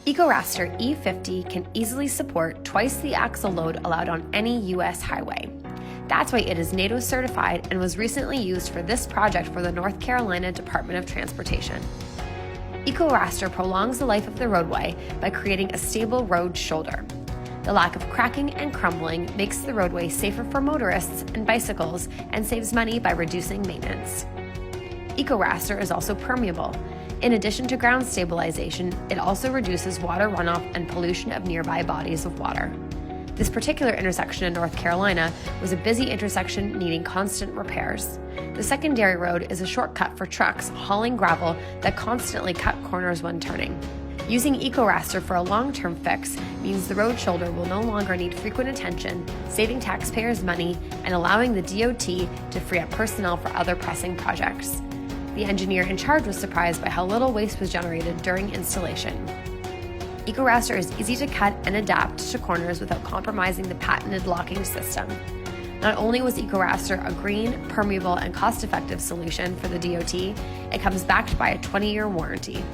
Ecoraster E50 can easily support twice the axle load allowed on any U.S. highway. That's why it is NATO certified and was recently used for this project for the North Carolina Department of Transportation. Ecoraster prolongs the life of the roadway by creating a stable road shoulder. The lack of cracking and crumbling makes the roadway safer for motorists and bicycles and saves money by reducing maintenance. Ecoraster is also permeable. In addition to ground stabilization, it also reduces water runoff and pollution of nearby bodies of water. This particular intersection in North Carolina was a busy intersection needing constant repairs. The secondary road is a shortcut for trucks hauling gravel that constantly cut corners when turning. Using Ecoraster for a long-term fix means the road shoulder will no longer need frequent attention, saving taxpayers money and allowing the DOT to free up personnel for other pressing projects. The engineer in charge was surprised by how little waste was generated during installation. Ecoraster is easy to cut and adapt to corners without compromising the patented locking system. Not only was Ecoraster a green, permeable, and cost-effective solution for the DOT, it comes backed by a 20-year warranty.